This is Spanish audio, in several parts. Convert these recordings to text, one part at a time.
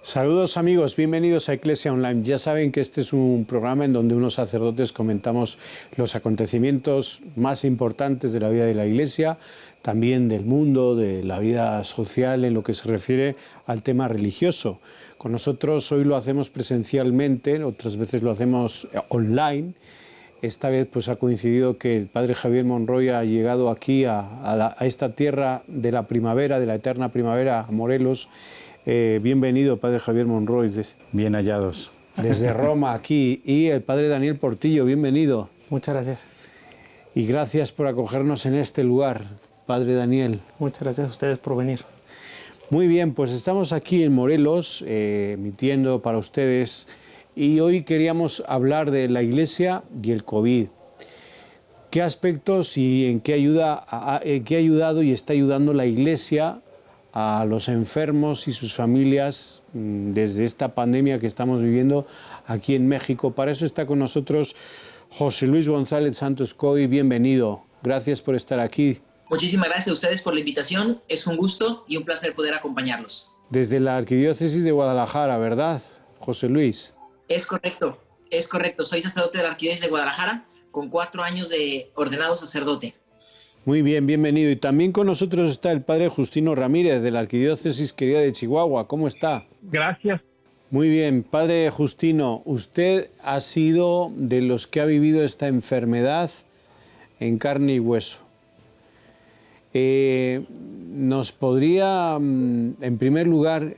Saludos amigos, bienvenidos a Iglesia Online. Ya saben que este es un programa en donde unos sacerdotes comentamos los acontecimientos más importantes de la vida de la Iglesia, también del mundo, de la vida social en lo que se refiere al tema religioso. Con nosotros hoy lo hacemos presencialmente, otras veces lo hacemos online. Esta vez pues ha coincidido que el padre Javier Monroy ha llegado aquí a esta tierra de la primavera, de la eterna primavera, a Morelos. Bienvenido, padre Javier Monroy. Bien hallados. Desde Roma, aquí. Y el padre Daniel Portillo, bienvenido. Muchas gracias. Y gracias por acogernos en este lugar, padre Daniel. Muchas gracias a ustedes por venir. Muy bien, pues estamos aquí en Morelos, emitiendo para ustedes. Y hoy queríamos hablar de la Iglesia y el COVID. ¿Qué aspectos y en qué ha ayudado y está ayudando la Iglesia a los enfermos y sus familias desde esta pandemia que estamos viviendo aquí en México? Para eso está con nosotros José Luis González Santos Coy. Bienvenido. Gracias por estar aquí. Muchísimas gracias a ustedes por la invitación. Es un gusto y un placer poder acompañarlos. Desde la Arquidiócesis de Guadalajara, ¿verdad, José Luis? Es correcto. Soy sacerdote de la Arquidiócesis de Guadalajara con 4 años de ordenado sacerdote. Muy bien, bienvenido. Y también con nosotros está el padre Justino Ramírez de la Arquidiócesis Querida de Chihuahua. ¿Cómo está? Gracias. Muy bien, padre Justino, usted ha sido de los que ha vivido esta enfermedad en carne y hueso. ¿Nos podría, en primer lugar,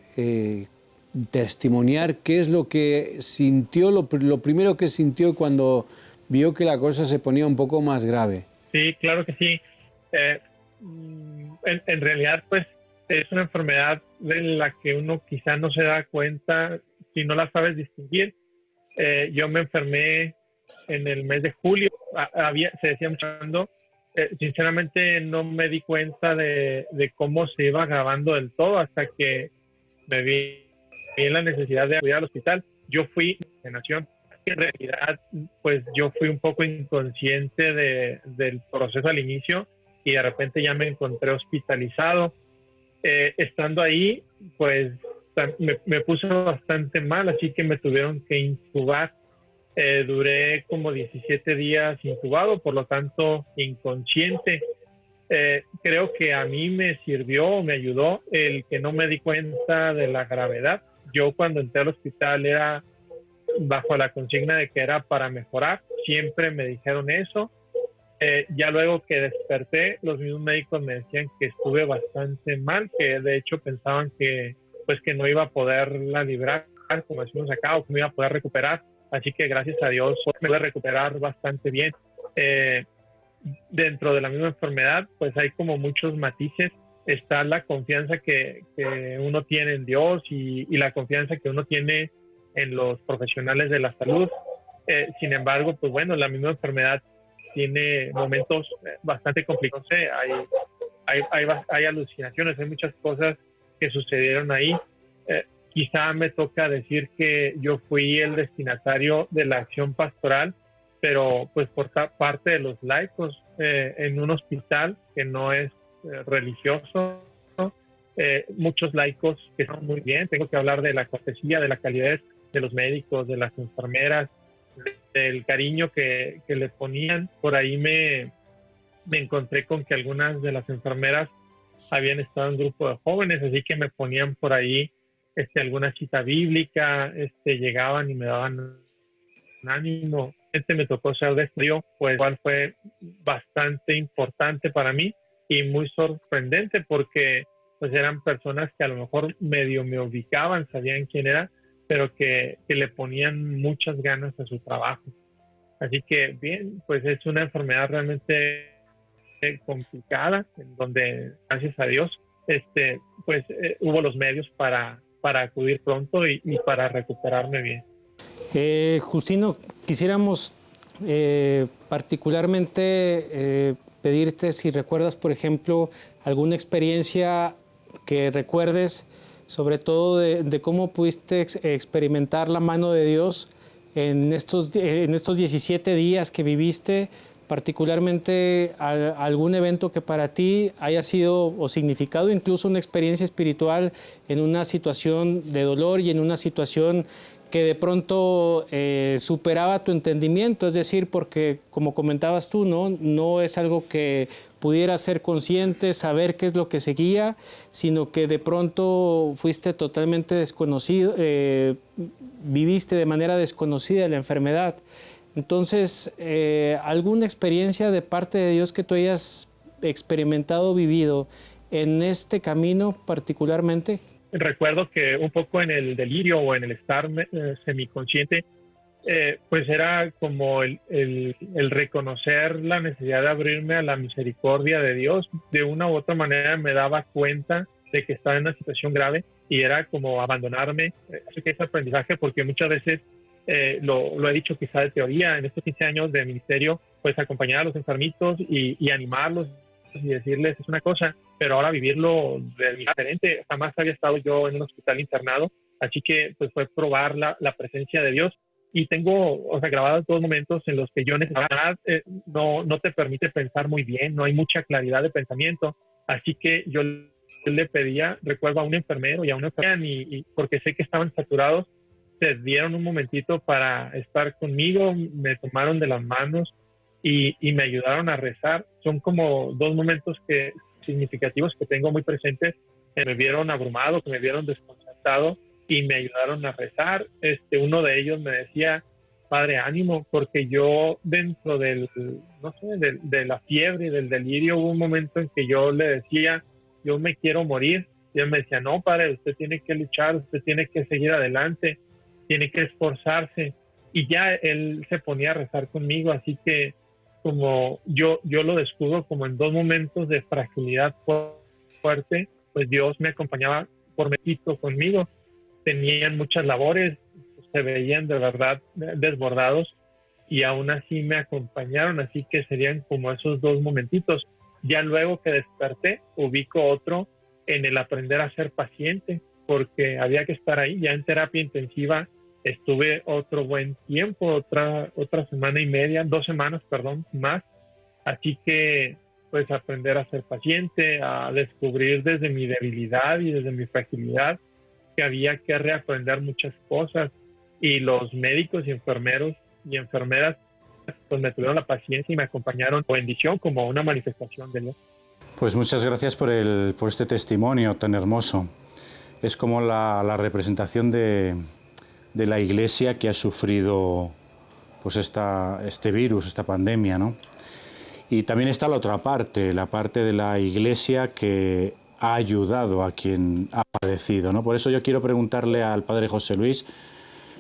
testimoniar qué es lo que sintió, lo primero que sintió cuando vio que la cosa se ponía un poco más grave? Sí, claro que sí. En realidad, pues, es una enfermedad de la que uno quizá no se da cuenta si no la sabes distinguir. Yo me enfermé en el mes de julio. Se decía mucho. Sinceramente, no me di cuenta de cómo se iba agravando del todo hasta que me vi en la necesidad de acudir al hospital. Yo fui de nación. En realidad, pues yo fui un poco inconsciente del proceso al inicio y de repente ya me encontré hospitalizado. Estando ahí, pues me puse bastante mal, así que me tuvieron que intubar. Duré como 17 días intubado, por lo tanto inconsciente. Creo que a mí me sirvió, me ayudó el que no me di cuenta de la gravedad. Yo cuando entré al hospital era bajo la consigna de que era para mejorar, siempre me dijeron eso. Ya luego que desperté, los mismos médicos me decían que estuve bastante mal, que de hecho pensaban que no iba a poderla librar, como decimos acá, o que me iba a poder recuperar. Así que gracias a Dios me voy a recuperar bastante bien. Dentro de la misma enfermedad, pues hay como muchos matices. Está la confianza que uno tiene en Dios y la confianza que uno tiene en los profesionales de la salud. Sin embargo, pues bueno, la misma enfermedad tiene momentos bastante complicados. Hay alucinaciones, hay muchas cosas que sucedieron ahí. Quizá me toca decir que yo fui el destinatario de la acción pastoral, pero pues por parte de los laicos en un hospital que no es religioso, ¿no? Muchos laicos que están muy bien. Tengo que hablar de la cortesía, de la calidez de los médicos, de las enfermeras, del cariño que le ponían. Por ahí me encontré con que algunas de las enfermeras habían estado en grupo de jóvenes, así que me ponían por ahí alguna cita bíblica, llegaban y me daban ánimo. Me tocó ser de frío, pues igual fue bastante importante para mí y muy sorprendente porque pues eran personas que a lo mejor medio me ubicaban, sabían quién era, pero que le ponían muchas ganas a su trabajo. Así que bien, pues es una enfermedad realmente complicada, en donde gracias a Dios hubo los medios para acudir pronto y para recuperarme bien. Justino, quisiéramos particularmente pedirte si recuerdas, por ejemplo, alguna experiencia que recuerdes, sobre todo de cómo pudiste experimentar la mano de Dios en estos 17 días que viviste particularmente algún evento que para ti haya sido o significado incluso una experiencia espiritual en una situación de dolor y en una situación que de pronto superaba tu entendimiento, es decir, porque como comentabas tú, no es algo que pudieras ser consciente, saber qué es lo que seguía, sino que de pronto fuiste totalmente desconocido, viviste de manera desconocida la enfermedad. Entonces, ¿alguna experiencia de parte de Dios que tú hayas experimentado, vivido en este camino particularmente? Recuerdo que un poco en el delirio o en el estar semiconsciente, pues era como el reconocer la necesidad de abrirme a la misericordia de Dios. De una u otra manera me daba cuenta de que estaba en una situación grave y era como abandonarme. Así que ese aprendizaje, porque muchas veces lo he dicho quizá de teoría, en estos 15 años de ministerio, pues acompañar a los enfermitos y animarlos y decirles es una cosa, pero ahora vivirlo de manera diferente. Jamás había estado yo en un hospital internado, así que pues fue probar la presencia de Dios. Y tengo, grabados todos momentos en los que yo no te permite pensar muy bien, no hay mucha claridad de pensamiento, así que yo le pedía, recuerdo a un enfermero y a una enfermera, y porque sé que estaban saturados, se dieron un momentito para estar conmigo, me tomaron de las manos y me ayudaron a rezar. Son como dos momentos significativos que tengo muy presentes, que me vieron abrumado, que me vieron desconcertado y me ayudaron a rezar. Uno de ellos me decía, padre, ánimo, porque yo dentro de la fiebre y del delirio hubo un momento en que yo le decía, yo me quiero morir. Y él me decía, no, padre, usted tiene que luchar, usted tiene que seguir adelante, tiene que esforzarse. Y ya él se ponía a rezar conmigo, así que como yo lo descubro como en dos momentos de fragilidad fuerte, pues Dios me acompañaba por medio conmigo. Tenían muchas labores, se veían de verdad desbordados y aún así me acompañaron, así que serían como esos dos momentitos. Ya luego que desperté, ubico otro en el aprender a ser paciente, porque había que estar ahí. Ya en terapia intensiva estuve otro buen tiempo, otra semana y media, 2 semanas, perdón, más. Así que pues aprender a ser paciente, a descubrir desde mi debilidad y desde mi fragilidad que había que reaprender muchas cosas, y los médicos y enfermeros y enfermeras pues me tuvieron la paciencia y me acompañaron con bendición como una manifestación de Dios. Pues muchas gracias por este testimonio tan hermoso. Es como la representación de la Iglesia que ha sufrido pues este virus, esta pandemia, ¿no? Y también está la otra parte, la parte de la Iglesia que ha ayudado a quien ha padecido, ¿no? Por eso yo quiero preguntarle al padre José Luis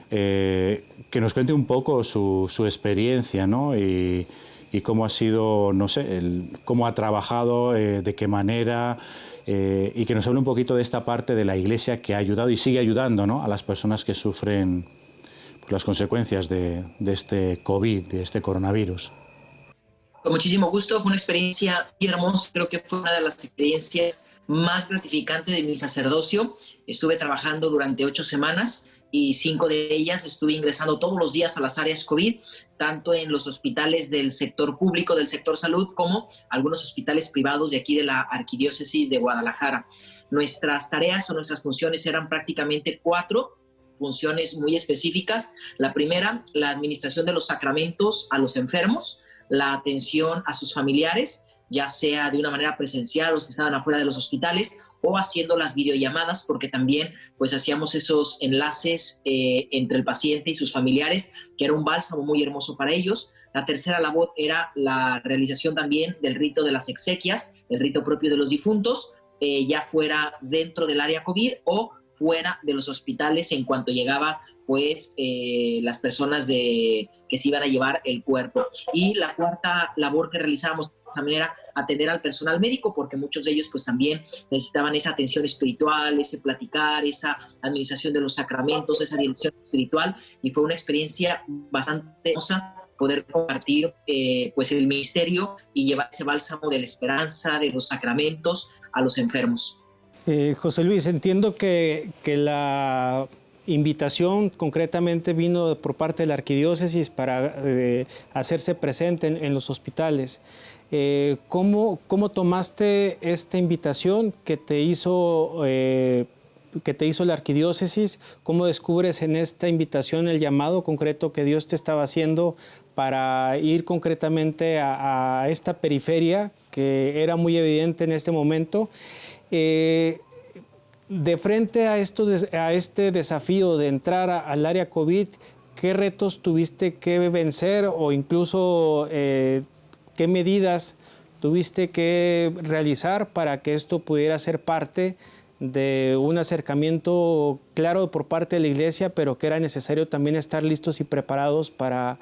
que nos cuente un poco su experiencia, ¿no? Y cómo ha sido, no sé, cómo ha trabajado, de qué manera, y que nos hable un poquito de esta parte de la Iglesia que ha ayudado y sigue ayudando, ¿no?, a las personas que sufren pues, las consecuencias de este COVID, de este coronavirus. Con muchísimo gusto, fue una experiencia muy hermosa, creo que fue una de las experiencias más gratificantes de mi sacerdocio. Estuve trabajando durante 8 semanas y 5 de ellas estuve ingresando todos los días a las áreas COVID, tanto en los hospitales del sector público, del sector salud, como algunos hospitales privados de aquí de la Arquidiócesis de Guadalajara. Nuestras tareas o nuestras funciones eran prácticamente 4 funciones muy específicas. La primera, la administración de los sacramentos a los enfermos, la atención a sus familiares, ya sea de una manera presencial, los que estaban afuera de los hospitales, o haciendo las videollamadas, porque también pues hacíamos esos enlaces entre el paciente y sus familiares, que era un bálsamo muy hermoso para ellos. La tercera labor era la realización también del rito de las exequias, el rito propio de los difuntos, ya fuera dentro del área COVID o fuera de los hospitales en cuanto llegaba pues las personas que se iban a llevar el cuerpo. Y la cuarta labor que realizábamos también era atender al personal médico, porque muchos de ellos pues también necesitaban esa atención espiritual, ese platicar, esa administración de los sacramentos, esa dirección espiritual, y fue una experiencia bastante hermosa poder compartir pues el ministerio y llevar ese bálsamo de la esperanza, de los sacramentos a los enfermos. José Luis, entiendo que la invitación concretamente vino por parte de la arquidiócesis para hacerse presente en los hospitales. ¿Cómo tomaste esta invitación que te hizo la arquidiócesis? ¿Cómo descubres en esta invitación el llamado concreto que Dios te estaba haciendo para ir concretamente a esta periferia que era muy evidente en este momento? De frente a este desafío de entrar al área COVID, ¿qué retos tuviste que vencer o incluso qué medidas tuviste que realizar para que esto pudiera ser parte de un acercamiento claro por parte de la Iglesia, pero que era necesario también estar listos y preparados para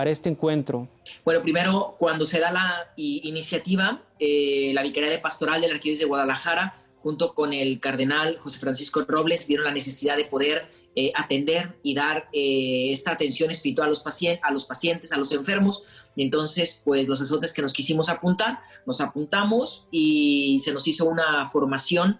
este encuentro? Bueno, primero, cuando se da la iniciativa, la Vicaría de Pastoral de la Arquidiócesis de Guadalajara, junto con el cardenal José Francisco Robles, vieron la necesidad de poder atender y dar esta atención espiritual a los pacientes, a los enfermos. Y entonces, pues los sacerdotes que nos quisimos apuntar, nos apuntamos y se nos hizo una formación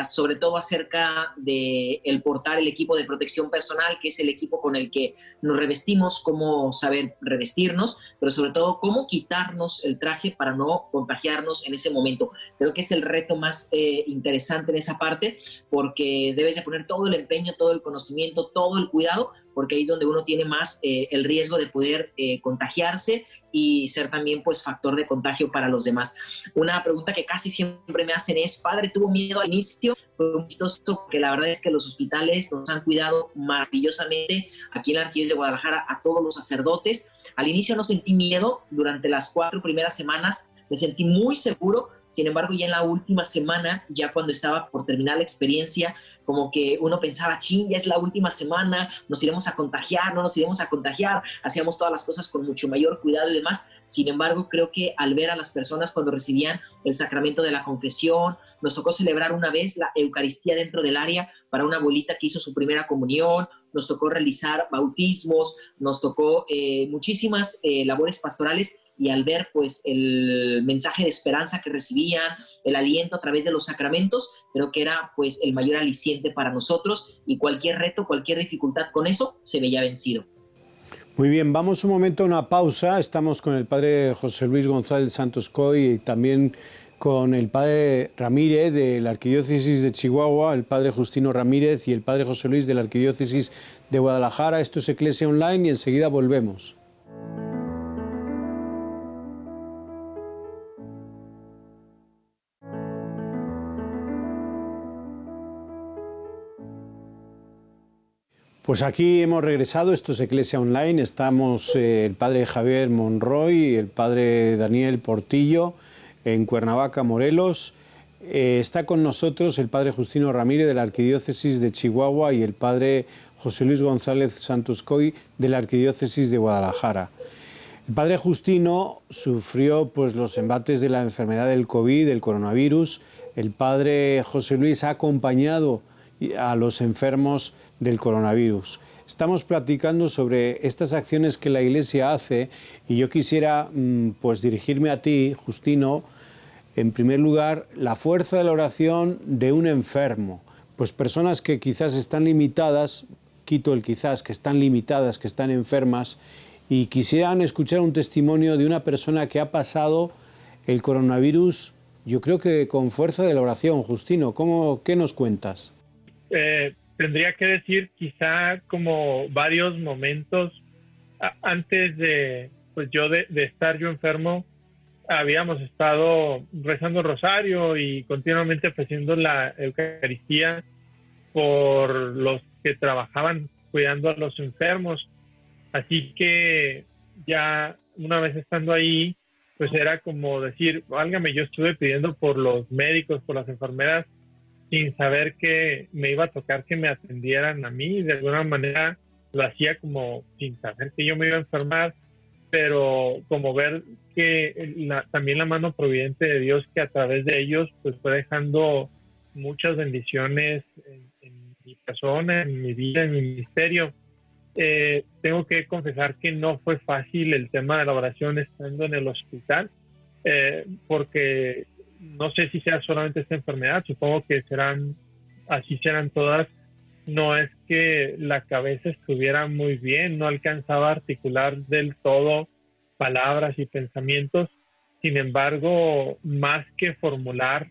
sobre todo acerca de el portar el equipo de protección personal, que es el equipo con el que nos revestimos, cómo saber revestirnos, pero sobre todo cómo quitarnos el traje para no contagiarnos en ese momento. Creo que es el reto más interesante en esa parte, porque debes de poner todo el empeño, todo el conocimiento, todo el cuidado, porque ahí es donde uno tiene más el riesgo de poder contagiarse y ser también pues factor de contagio para los demás. Una pregunta que casi siempre me hacen es: padre, ¿tuvo miedo al inicio? Fue muy chistoso, porque la verdad es que los hospitales nos han cuidado maravillosamente aquí en la Arquidiócesis de Guadalajara, a todos los sacerdotes. Al inicio no sentí miedo, durante las 4 primeras semanas me sentí muy seguro. Sin embargo, ya en la última semana, ya cuando estaba por terminar la experiencia, como que uno pensaba, ching, ya es la última semana, nos iremos a contagiar, no nos iremos a contagiar, hacíamos todas las cosas con mucho mayor cuidado y demás. Sin embargo, creo que al ver a las personas cuando recibían el sacramento de la confesión, nos tocó celebrar una vez la Eucaristía dentro del área para una abuelita que hizo su primera comunión, nos tocó realizar bautismos, nos tocó muchísimas labores pastorales, y al ver pues el mensaje de esperanza que recibían, el aliento a través de los sacramentos, creo que era pues el mayor aliciente para nosotros, y cualquier reto, cualquier dificultad con eso se veía vencido. Muy bien, vamos un momento a una pausa. Estamos con el padre José Luis González Santos Coy y también con el padre Ramírez de la Arquidiócesis de Chihuahua, el padre Justino Ramírez y el padre José Luis de la Arquidiócesis de Guadalajara. Esto es Eclesia Online y enseguida volvemos. Pues aquí hemos regresado, esto es Eclesia Online, estamos el padre Javier Monroy y el padre Daniel Portillo en Cuernavaca, Morelos. Está con nosotros el padre Justino Ramírez de la Arquidiócesis de Chihuahua y el padre José Luis González Santos Coy de la Arquidiócesis de Guadalajara. El padre Justino sufrió pues los embates de la enfermedad del COVID, del coronavirus. El padre José Luis ha acompañado a los enfermos del coronavirus. Estamos platicando sobre estas acciones que la Iglesia hace y yo quisiera pues dirigirme a ti, Justino. En primer lugar, la fuerza de la oración de un enfermo. Pues personas que quizás están limitadas, quito el quizás, que están limitadas, que están enfermas y quisieran escuchar un testimonio de una persona que ha pasado el coronavirus, yo creo que con fuerza de la oración. Justino, ¿qué nos cuentas? Tendría que decir quizá como varios momentos antes de pues yo de estar yo enfermo. Habíamos estado rezando el rosario y continuamente ofreciendo la Eucaristía por los que trabajaban cuidando a los enfermos. Así que ya una vez estando ahí, pues era como decir, válgame, yo estuve pidiendo por los médicos, por las enfermeras, sin saber que me iba a tocar que me atendieran a mí. De alguna manera lo hacía como sin saber que yo me iba a enfermar, pero como ver que también la mano providente de Dios, que a través de ellos pues fue dejando muchas bendiciones en mi persona, en mi vida, en mi ministerio. Tengo que confesar que no fue fácil el tema de la oración estando en el hospital, porque no sé si sea solamente esta enfermedad, supongo que serán todas, no es que la cabeza estuviera muy bien, no alcanzaba a articular del todo palabras y pensamientos. Sin embargo, más que formular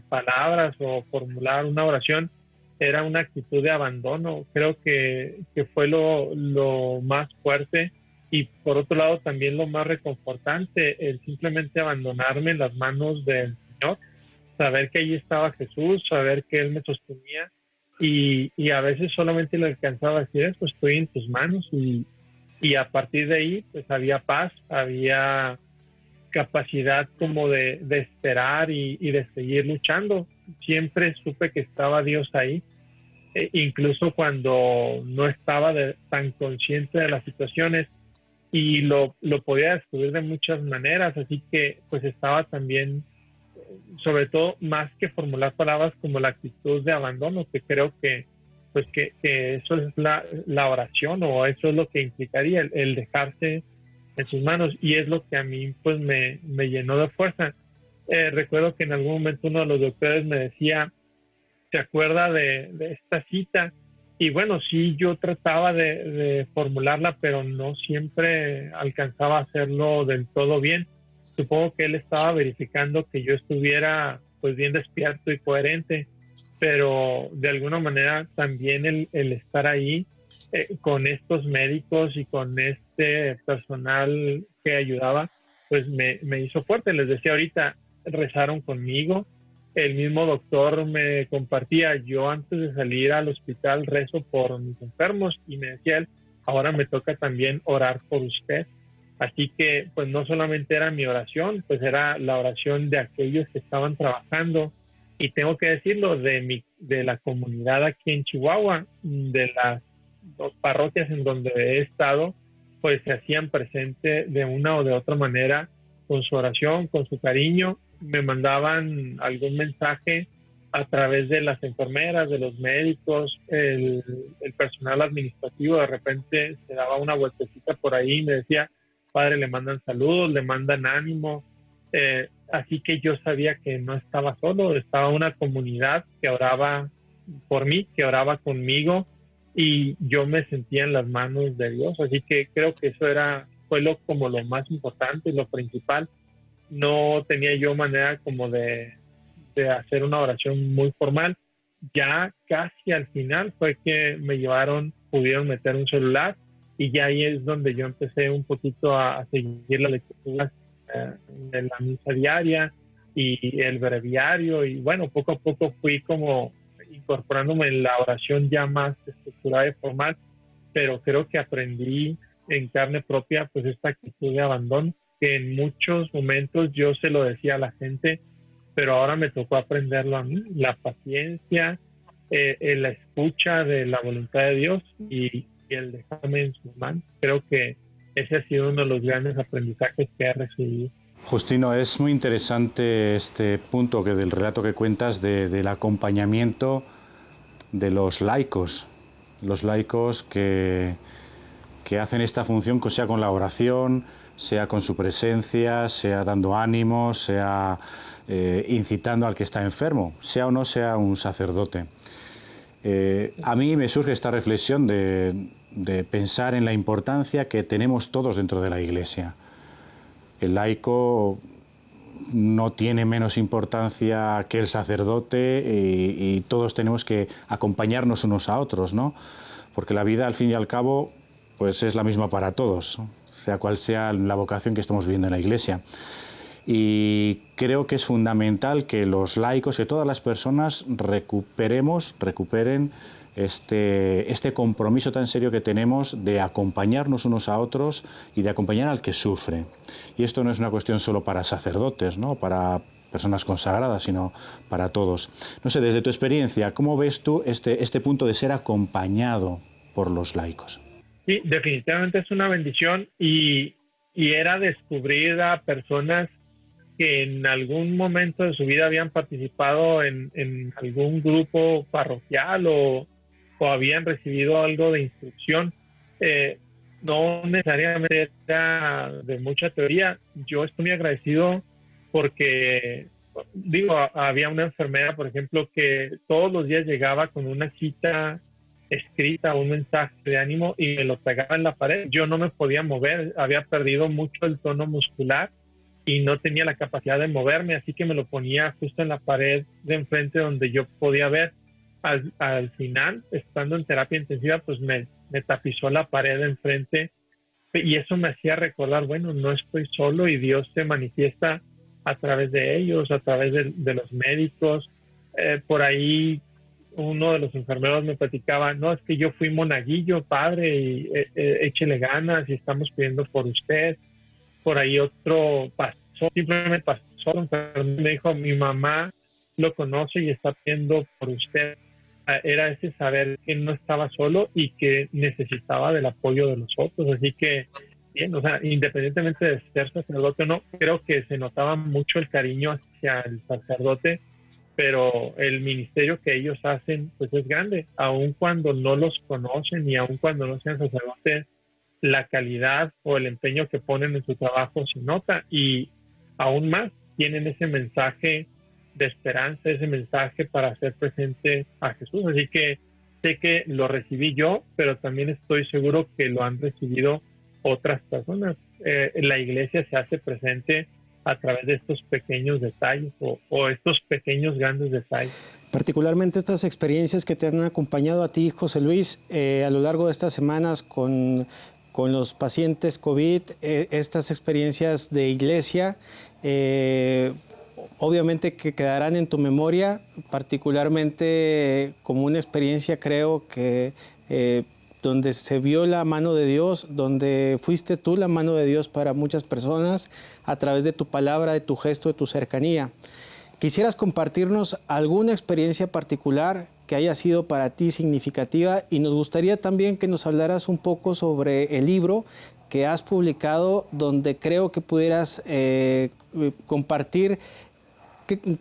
palabras o formular una oración, era una actitud de abandono. Creo que fue lo más fuerte y por otro lado también lo más reconfortante, el simplemente abandonarme en las manos del Señor, saber que allí estaba Jesús, saber que Él me sostenía y a veces solamente le alcanzaba a decir eso, estoy en tus manos y a partir de ahí pues había paz, había capacidad como de esperar y de seguir luchando. Siempre supe que estaba Dios ahí, incluso cuando no estaba tan consciente de las situaciones y lo podía descubrir de muchas maneras, así que pues estaba también, sobre todo más que formular palabras, como la actitud de abandono, que creo que pues que eso es la oración o eso es lo que implicaría el dejarse en sus manos y es lo que a mí pues me llenó de fuerza. Recuerdo que en algún momento uno de los doctores me decía, ¿se acuerda de esta cita? Y bueno, sí, yo trataba de formularla, pero no siempre alcanzaba a hacerlo del todo bien. Supongo que él estaba verificando que yo estuviera pues bien despierto y coherente, pero de alguna manera también el estar ahí con estos médicos y con este personal que ayudaba, pues me hizo fuerte. Les decía ahorita, rezaron conmigo. El mismo doctor me compartía, yo antes de salir al hospital rezo por mis enfermos y me decía él, ahora me toca también orar por usted. Así que pues no solamente era mi oración, pues era la oración de aquellos que estaban trabajando y tengo que decirlo, de la comunidad aquí en Chihuahua, de las dos parroquias en donde he estado, pues se hacían presente de una o de otra manera con su oración, con su cariño. Me mandaban algún mensaje a través de las enfermeras, de los médicos, el personal administrativo. De repente se daba una vueltecita por ahí y me decía, padre, le mandan saludos, le mandan ánimo. Así que yo sabía que no estaba solo, estaba una comunidad que oraba por mí, que oraba conmigo y yo me sentía en las manos de Dios. Así que creo que eso fue como lo más importante, lo principal. No tenía yo manera como de hacer una oración muy formal. Ya casi al final fue que pudieron meter un celular y ya ahí es donde yo empecé un poquito a seguir la lectura de la misa diaria y el breviario y bueno, poco a poco fui como incorporándome en la oración ya más estructurada y formal, pero creo que aprendí en carne propia pues esta actitud de abandono que en muchos momentos yo se lo decía a la gente, pero ahora me tocó aprenderlo a mí, la paciencia, la escucha de la voluntad de Dios y el dejarme en sus manos. Creo que ese ha sido uno de los grandes aprendizajes que he recibido. Justino, es muy interesante este punto del relato que cuentas del acompañamiento de los laicos que hacen esta función, sea con la oración, sea con su presencia, sea dando ánimos, sea incitando al que está enfermo, sea o no sea un sacerdote. A mí me surge esta reflexión de pensar en la importancia que tenemos todos dentro de la Iglesia. El laico no tiene menos importancia que el sacerdote y todos tenemos que acompañarnos unos a otros, ¿no? Porque la vida, al fin y al cabo, pues es la misma para todos, sea cual sea la vocación que estamos viviendo en la Iglesia. Y creo que es fundamental que los laicos, que todas las personas recuperen este compromiso tan serio que tenemos de acompañarnos unos a otros y de acompañar al que sufre. Y esto no es una cuestión solo para sacerdotes, ¿no?, para personas consagradas, sino para todos. No sé, desde tu experiencia, ¿cómo ves tú este punto de ser acompañado por los laicos? Sí, definitivamente es una bendición y era descubrir a personas que en algún momento de su vida habían participado en algún grupo parroquial o habían recibido algo de instrucción. No necesariamente era de mucha teoría. Yo estoy muy agradecido porque había una enfermera, por ejemplo, que todos los días llegaba con una cita escrita, un mensaje de ánimo y me lo pegaba en la pared. Yo no me podía mover, había perdido mucho el tono muscular y no tenía la capacidad de moverme, así que me lo ponía justo en la pared de enfrente donde yo podía ver. Al final, estando en terapia intensiva, pues me tapizó la pared de enfrente y eso me hacía recordar, bueno, no estoy solo y Dios se manifiesta a través de ellos, a través de los médicos. Por ahí uno de los enfermeros me platicaba, no, es que yo fui monaguillo, padre, y échele ganas y estamos pidiendo por usted. Por ahí otro pasó, simplemente pasó, me dijo, mi mamá lo conoce y está pidiendo por usted. Era ese saber que no estaba solo y que necesitaba del apoyo de los otros. Así que, bien, o sea, independientemente de ser sacerdote o no, creo que se notaba mucho el cariño hacia el sacerdote, pero el ministerio que ellos hacen, pues es grande, aun cuando no los conocen y aun cuando no sean sacerdotes, la calidad o el empeño que ponen en su trabajo se nota y aún más tienen ese mensaje de esperanza, ese mensaje para hacer presente a Jesús. Así que sé que lo recibí yo, pero también estoy seguro que lo han recibido otras personas. La iglesia se hace presente a través de estos pequeños detalles o estos pequeños grandes detalles. Particularmente estas experiencias que te han acompañado a ti, José Luis, a lo largo de estas semanas con los pacientes COVID, estas experiencias de iglesia, obviamente que quedarán en tu memoria, particularmente como una experiencia, creo que donde se vio la mano de Dios, donde fuiste tú la mano de Dios para muchas personas a través de tu palabra, de tu gesto, de tu cercanía. ¿Quisieras compartirnos alguna experiencia particular que haya sido para ti significativa? Y nos gustaría también que nos hablaras un poco sobre el libro que has publicado, donde creo que pudieras compartir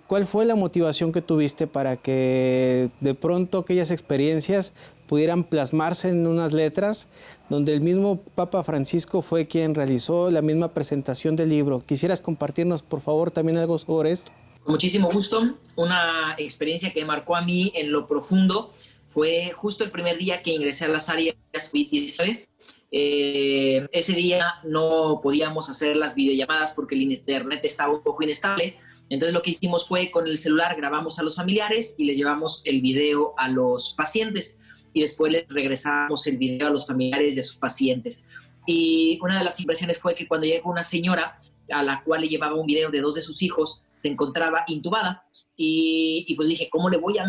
cuál fue la motivación que tuviste para que de pronto aquellas experiencias pudieran plasmarse en unas letras, donde el mismo Papa Francisco fue quien realizó la misma presentación del libro. ¿Quisieras compartirnos, por favor, también algo sobre esto? Con muchísimo gusto. Una experiencia que marcó a mí en lo profundo fue justo el primer día que ingresé a las áreas COVID-19. Ese día no podíamos hacer las videollamadas porque el internet estaba un poco inestable. Entonces lo que hicimos fue con el celular grabamos a los familiares y les llevamos el video a los pacientes y después les regresamos el video a los familiares de sus pacientes. Y una de las impresiones fue que cuando llegó una señora a la cual le llevaba un video de 2 de sus hijos, se encontraba intubada y pues dije, ¿cómo le voy a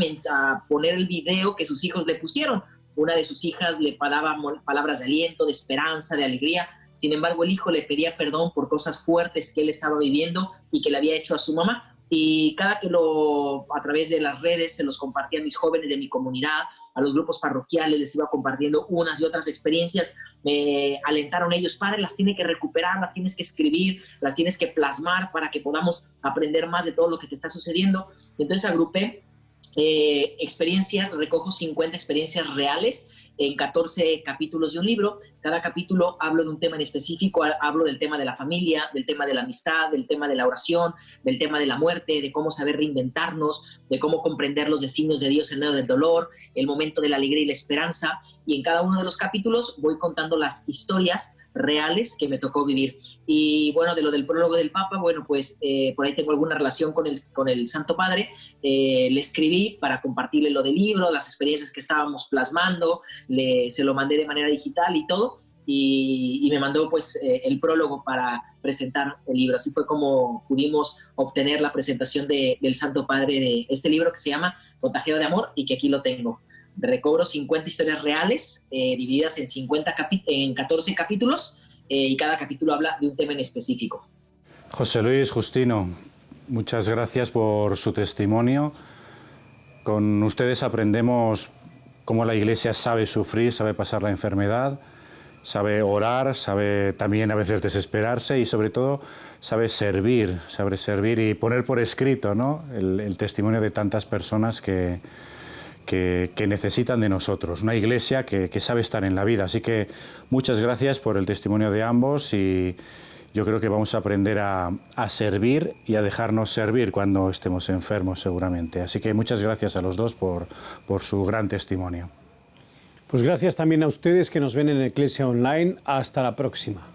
poner el video que sus hijos le pusieron? Una de sus hijas le daba palabras de aliento, de esperanza, de alegría. Sin embargo, el hijo le pedía perdón por cosas fuertes que él estaba viviendo y que le había hecho a su mamá. Y cada que a través de las redes se los compartía a mis jóvenes de mi comunidad, a los grupos parroquiales, les iba compartiendo unas y otras experiencias, me alentaron ellos, padre, las tienes que recuperar, las tienes que escribir, las tienes que plasmar para que podamos aprender más de todo lo que te está sucediendo. Entonces agrupé experiencias, recojo 50 experiencias reales en 14 capítulos de un libro. Cada capítulo hablo de un tema en específico, hablo del tema de la familia, del tema de la amistad, del tema de la oración, del tema de la muerte, de cómo saber reinventarnos, de cómo comprender los designios de Dios en medio del dolor, el momento de la alegría y la esperanza. Y en cada uno de los capítulos voy contando las historias reales que me tocó vivir. Y bueno, de lo del prólogo del Papa, bueno, pues por ahí tengo alguna relación con el Santo Padre. Le escribí para compartirle lo del libro, las experiencias que estábamos plasmando, se lo mandé de manera digital y todo, y me mandó pues el prólogo para presentar el libro. Así fue como pudimos obtener la presentación del Santo Padre de este libro que se llama Contagiado de Amor y que aquí lo tengo. Recobro 50 historias reales divididas en 14 capítulos y cada capítulo habla de un tema en específico. José Luis, Justino, muchas gracias por su testimonio. Con ustedes aprendemos cómo la Iglesia sabe sufrir, sabe pasar la enfermedad, sabe orar, sabe también a veces desesperarse y sobre todo sabe servir y poner por escrito, ¿no?, el testimonio de tantas personas que necesitan de nosotros, una iglesia que sabe estar en la vida. Así que muchas gracias por el testimonio de ambos y yo creo que vamos a aprender a servir y a dejarnos servir cuando estemos enfermos seguramente. Así que muchas gracias a los dos por su gran testimonio. Pues gracias también a ustedes que nos ven en Iglesia Online. Hasta la próxima.